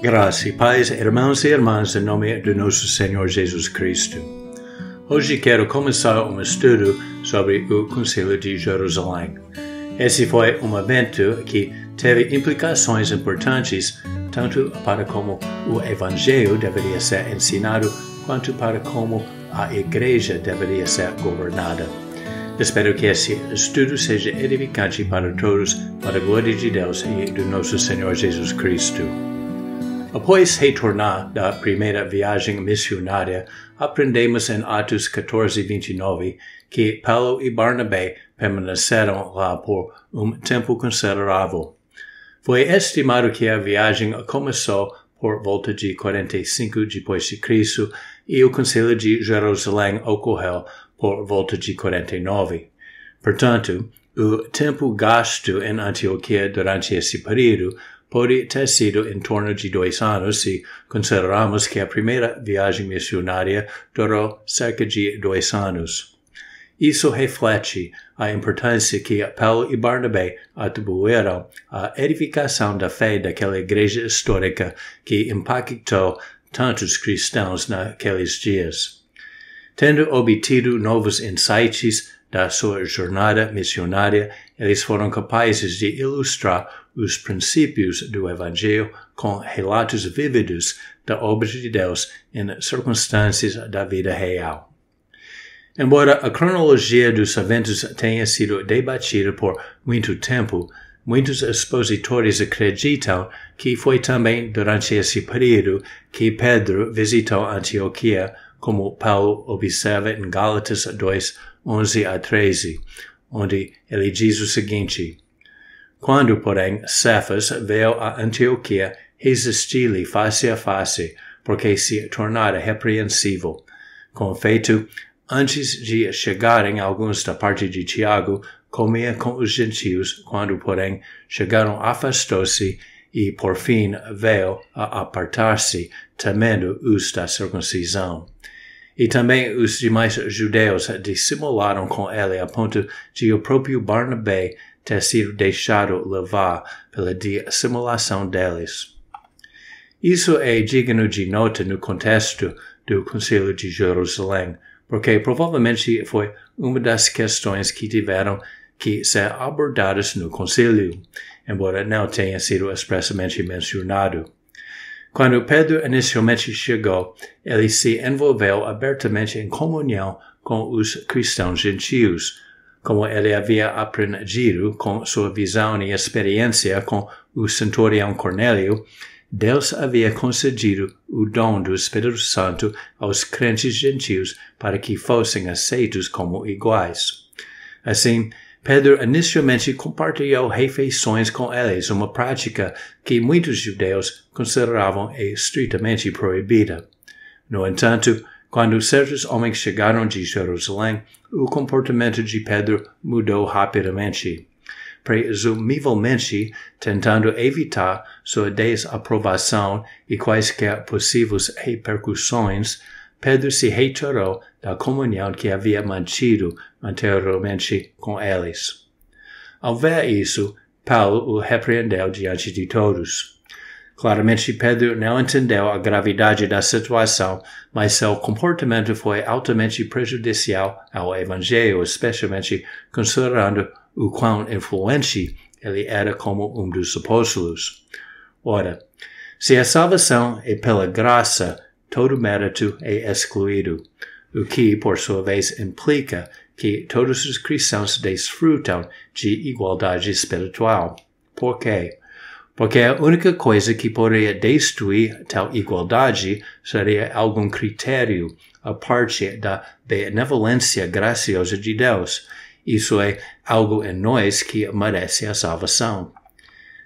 Graça e paz, irmãos e irmãs, em nome do nosso Senhor Jesus Cristo. Hoje quero começar um estudo sobre o Concílio de Jerusalém. Esse foi um evento que teve implicações importantes tanto para como o Evangelho deveria ser ensinado, quanto para como a Igreja deveria ser governada. Espero que esse estudo seja edificante para todos, para a glória de Deus e do nosso Senhor Jesus Cristo. Após retornar da primeira viagem missionária, aprendemos em Atos 14:29 que Paulo e Barnabé permaneceram lá por um tempo considerável. Foi estimado que a viagem começou por volta de 45 depois de Cristo e o Concílio de Jerusalém ocorreu por volta de 49. Portanto, o tempo gasto em Antioquia durante esse período pode ter sido em torno de 2 anos se considerarmos que a primeira viagem missionária durou cerca de 2 anos. Isso reflete a importância que Paulo e Barnabé atribuíram à edificação da fé daquela igreja histórica que impactou tantos cristãos naqueles dias. Tendo obtido novos insights da sua jornada missionária, eles foram capazes de ilustrar os princípios do Evangelho com relatos vívidos da obra de Deus em circunstâncias da vida real. Embora a cronologia dos eventos tenha sido debatida por muito tempo, muitos expositores acreditam que foi também durante esse período que Pedro visitou Antioquia, como Paulo observa em Gálatas 2:11-13, onde ele diz o seguinte: Quando, porém, Cefas veio a Antioquia, resisti-lhe face a face, porque se tornara repreensível. Com efeito, antes de chegarem alguns da parte de Tiago, comia com os gentios, quando, porém, chegaram afastou-se e, por fim, veio a apartar-se, temendo os da circuncisão. E também os demais judeus dissimularam com ele a ponto de o próprio Barnabé ter sido deixado levar pela dissimulação deles. Isso é digno de nota no contexto do Concílio de Jerusalém, porque provavelmente foi uma das questões que tiveram que ser abordadas no concílio, embora não tenha sido expressamente mencionado. Quando Pedro inicialmente chegou, ele se envolveu abertamente em comunhão com os cristãos gentios, como ele havia aprendido com sua visão e experiência com o centurião Cornélio. Deus havia concedido o dom do Espírito Santo aos crentes gentios para que fossem aceitos como iguais. Assim, Pedro inicialmente compartilhou refeições com eles, uma prática que muitos judeus consideravam estritamente proibida. No entanto, quando certos homens chegaram de Jerusalém, o comportamento de Pedro mudou rapidamente. Presumivelmente, tentando evitar sua desaprovação e quaisquer possíveis repercussões, Pedro se retirou da comunhão que havia mantido anteriormente com eles. Ao ver isso, Paulo o repreendeu diante de todos. Claramente, Pedro não entendeu a gravidade da situação, mas seu comportamento foi altamente prejudicial ao Evangelho, especialmente considerando o quão influente ele era como um dos apóstolos. Ora, se a salvação é pela graça, todo mérito é excluído, o que, por sua vez, implica que todos os cristãos desfrutam de igualdade espiritual. Por quê? Porque a única coisa que poderia destruir tal igualdade seria algum critério a parte da benevolência graciosa de Deus. Isso é algo em nós que merece a salvação.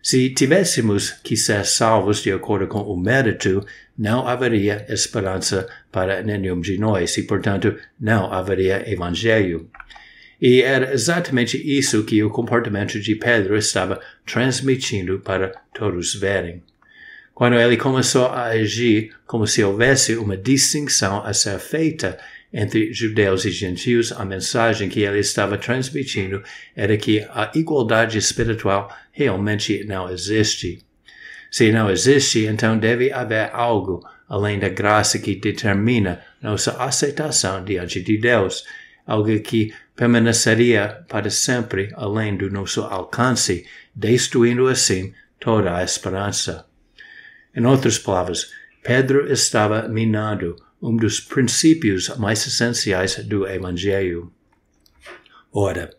Se tivéssemos que ser salvos de acordo com o mérito, não haveria esperança para nenhum de nós e, portanto, não haveria evangelho. E era exatamente isso que o comportamento de Pedro estava transmitindo para todos verem. Quando ele começou a agir como se houvesse uma distinção a ser feita entre judeus e gentios, a mensagem que ele estava transmitindo era que a igualdade espiritual realmente não existe. Se não existe, então deve haver algo além da graça que determina nossa aceitação diante de Deus, algo que permaneceria para sempre além do nosso alcance, destruindo assim toda a esperança. Em outras palavras, Pedro estava minando dos princípios mais essenciais do Evangelho. Ora,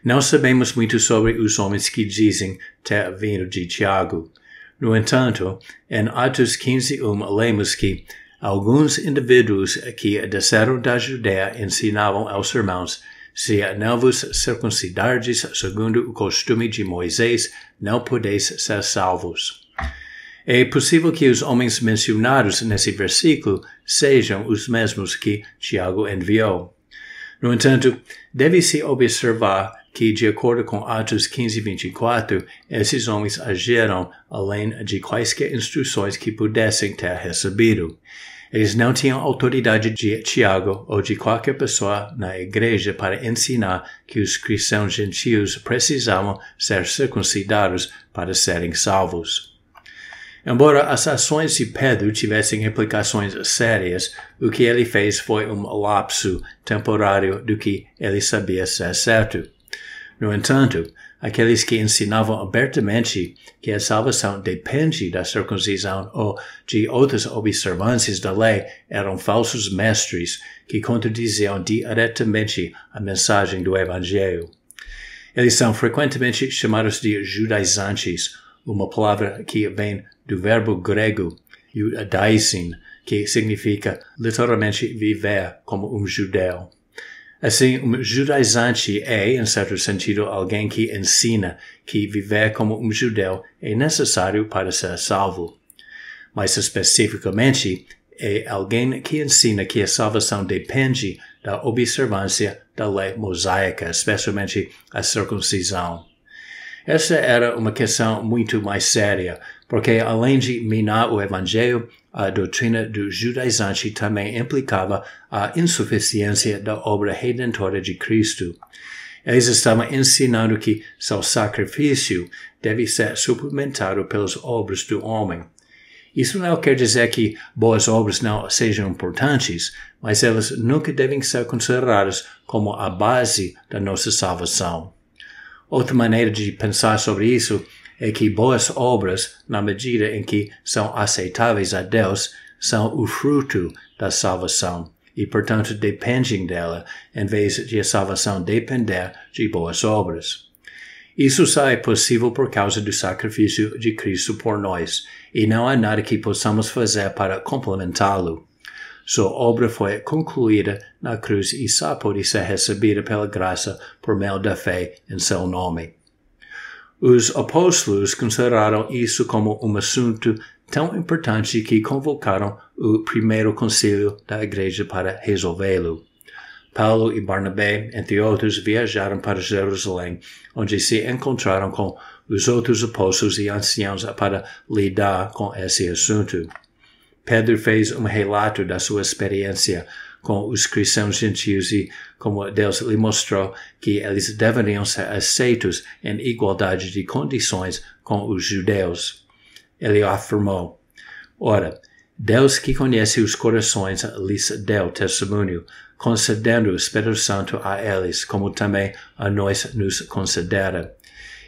não sabemos muito sobre os homens que dizem ter vindo de Tiago. No entanto, em Atos 15:1 lemos que alguns indivíduos que desceram da Judeia ensinavam aos irmãos: se não vos circuncidardes segundo o costume de Moisés, não podeis ser salvos. É possível que os homens mencionados nesse versículo sejam os mesmos que Tiago enviou. No entanto, deve-se observar que, de acordo com Atos 15:24, esses homens agiram além de quaisquer instruções que pudessem ter recebido. Eles não tinham autoridade de Tiago ou de qualquer pessoa na igreja para ensinar que os cristãos gentios precisavam ser circuncidados para serem salvos. Embora as ações de Pedro tivessem implicações sérias, o que ele fez foi um lapso temporário do que ele sabia ser certo. No entanto, aqueles que ensinavam abertamente que a salvação depende da circuncisão ou de outras observâncias da lei eram falsos mestres que contradiziam diretamente a mensagem do Evangelho. Eles são frequentemente chamados de judaizantes, uma palavra que vem do verbo grego judaizin, que significa literalmente viver como um judeu. Assim, um judaizante é, em certo sentido, alguém que ensina que viver como um judeu é necessário para ser salvo. Mais especificamente, é alguém que ensina que a salvação depende da observância da lei mosaica, especialmente a circuncisão. Essa era uma questão muito mais séria, porque além de minar o Evangelho, a doutrina do judaizante também implicava a insuficiência da obra redentora de Cristo. Eles estavam ensinando que seu sacrifício deve ser suplementado pelas obras do homem. Isso não quer dizer que boas obras não sejam importantes, mas elas nunca devem ser consideradas como a base da nossa salvação. Outra maneira de pensar sobre isso é que boas obras, na medida em que são aceitáveis a Deus, são o fruto da salvação e, portanto, dependem dela, em vez de a salvação depender de boas obras. Isso só é possível por causa do sacrifício de Cristo por nós, e não há nada que possamos fazer para complementá-lo. Sua obra foi concluída na cruz e só pode ser recebida pela graça por meio da fé em seu nome. Os apóstolos consideraram isso como um assunto tão importante que convocaram o primeiro concílio da igreja para resolvê-lo. Paulo e Barnabé, entre outros, viajaram para Jerusalém, onde se encontraram com os outros apóstolos e anciãos para lidar com esse assunto. Pedro fez um relato da sua experiência com os cristãos gentios e como Deus lhe mostrou que eles deveriam ser aceitos em igualdade de condições com os judeus. Ele afirmou: ora, Deus que conhece os corações lhes deu testemunho, concedendo o Espírito Santo a eles, como também a nós nos concedera.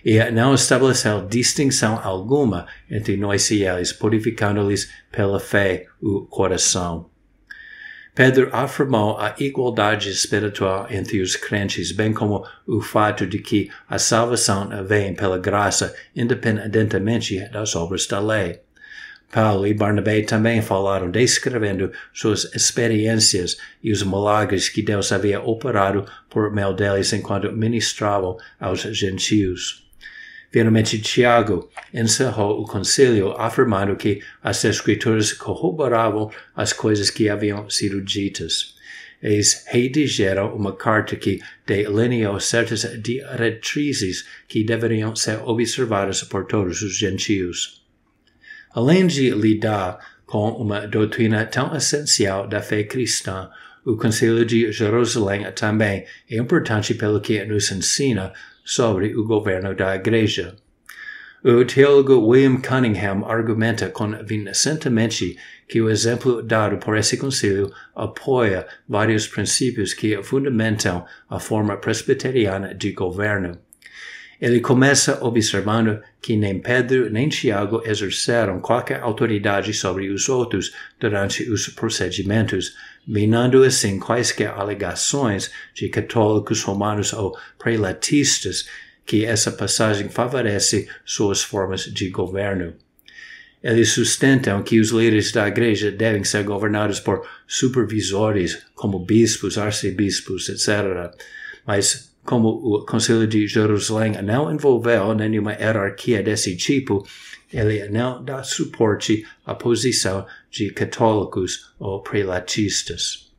E não estabeleceu distinção alguma entre nós e eles, purificando-lhes pela fé o coração. Pedro afirmou a igualdade espiritual entre os crentes, bem como o fato de que a salvação vem pela graça, independentemente das obras da lei. Paulo e Barnabé também falaram descrevendo suas experiências e os milagres que Deus havia operado por meio deles enquanto ministravam aos gentios. Finalmente, Tiago encerrou o concílio afirmando que as Escrituras corroboravam as coisas que haviam sido ditas. Eles redigiram uma carta que delineou certas diretrizes que deveriam ser observadas por todos os gentios. Além de lidar com uma doutrina tão essencial da fé cristã, o Concílio de Jerusalém também é importante pelo que nos ensina sobre o governo da Igreja. O teólogo William Cunningham argumenta convincentemente que o exemplo dado por esse concílio apoia vários princípios que fundamentam a forma presbiteriana de governo. Ele começa observando que nem Pedro nem Tiago exerceram qualquer autoridade sobre os outros durante os procedimentos, minando assim quaisquer alegações de católicos romanos ou prelatistas que essa passagem favorece suas formas de governo. Eles sustentam que os líderes da igreja devem ser governados por supervisores, como bispos, arcebispos, etc., mas como o Concílio de Jerusalém não envolveu nenhuma hierarquia desse tipo, ele não dá suporte à posição de católicos ou prelatistas.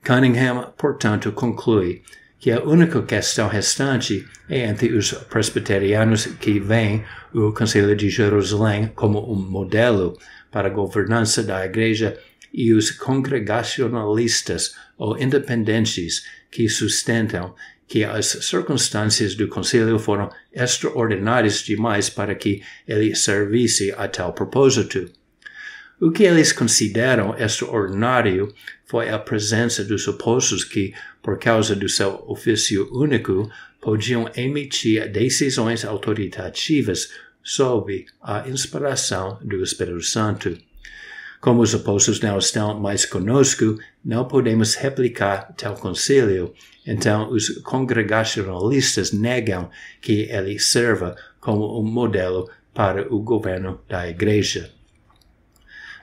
Cunningham, portanto, conclui que a única questão restante é entre os presbiterianos que veem o Concílio de Jerusalém como um modelo para a governança da igreja e os congregacionalistas ou independentes que sustentam que as circunstâncias do concílio foram extraordinárias demais para que ele servisse a tal propósito. O que eles consideram extraordinário foi a presença dos apóstolos que, por causa do seu ofício único, podiam emitir decisões autoritativas sob a inspiração do Espírito Santo. Como os apóstolos não estão mais conosco, não podemos replicar tal concílio. Então, os congregacionalistas negam que ele serva como um modelo para o governo da igreja.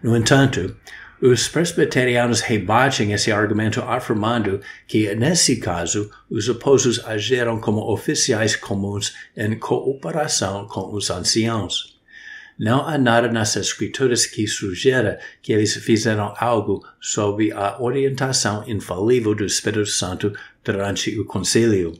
No entanto, os presbiterianos rebatem esse argumento afirmando que, nesse caso, os apóstolos agiram como oficiais comuns em cooperação com os anciãos. Não há nada nas Escrituras que sugira que eles fizeram algo sob a orientação infalível do Espírito Santo durante o concílio.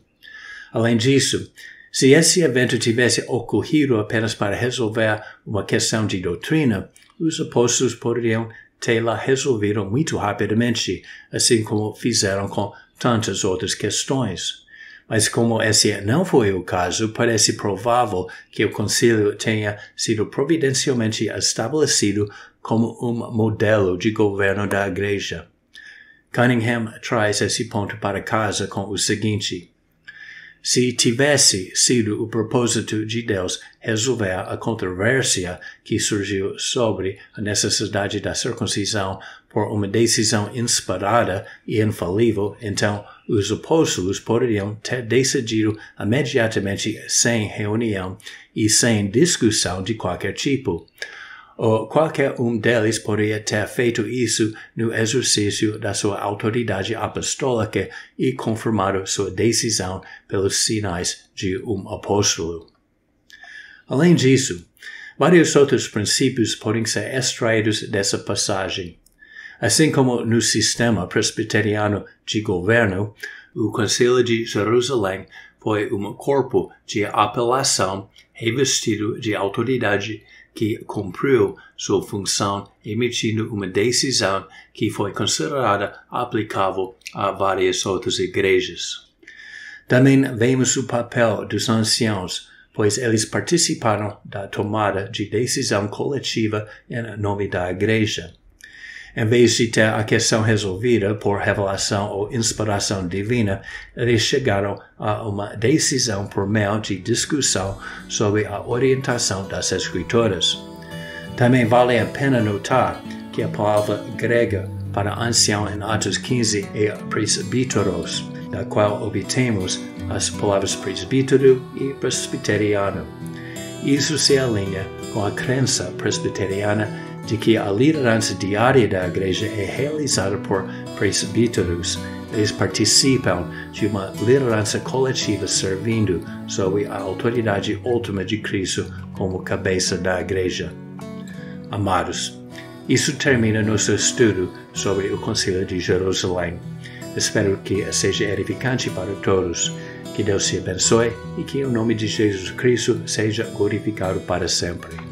Além disso, se esse evento tivesse ocorrido apenas para resolver uma questão de doutrina, os apóstolos poderiam tê-la resolvido muito rapidamente, assim como fizeram com tantas outras questões. Mas como esse não foi o caso, parece provável que o concílio tenha sido providencialmente estabelecido como um modelo de governo da igreja. Cunningham traz esse ponto para casa com o seguinte: se tivesse sido o propósito de Deus resolver a controvérsia que surgiu sobre a necessidade da circuncisão por uma decisão inspirada e infalível, então os apóstolos poderiam ter decidido imediatamente sem reunião e sem discussão de qualquer tipo. Ou qualquer um deles poderia ter feito isso no exercício da sua autoridade apostólica e confirmado sua decisão pelos sinais de um apóstolo. Além disso, vários outros princípios podem ser extraídos dessa passagem. Assim como no sistema presbiteriano de governo, o Concílio de Jerusalém foi um corpo de apelação revestido de autoridade que cumpriu sua função emitindo uma decisão que foi considerada aplicável a várias outras igrejas. Também vemos o papel dos anciãos, pois eles participaram da tomada de decisão coletiva em nome da igreja. Em vez de ter a questão resolvida por revelação ou inspiração divina, eles chegaram a uma decisão por meio de discussão sobre a orientação das Escrituras. Também vale a pena notar que a palavra grega para ancião em Atos 15 é presbíteros, da qual obtemos as palavras presbítero e presbiteriano. Isso se alinha com a crença presbiteriana de que a liderança diária da igreja é realizada por presbíteros. Eles participam de uma liderança coletiva servindo sob a autoridade última de Cristo como cabeça da igreja. Amados, isso termina nosso estudo sobre o Concílio de Jerusalém. Espero que seja edificante para todos. Que Deus te abençoe e que o nome de Jesus Cristo seja glorificado para sempre.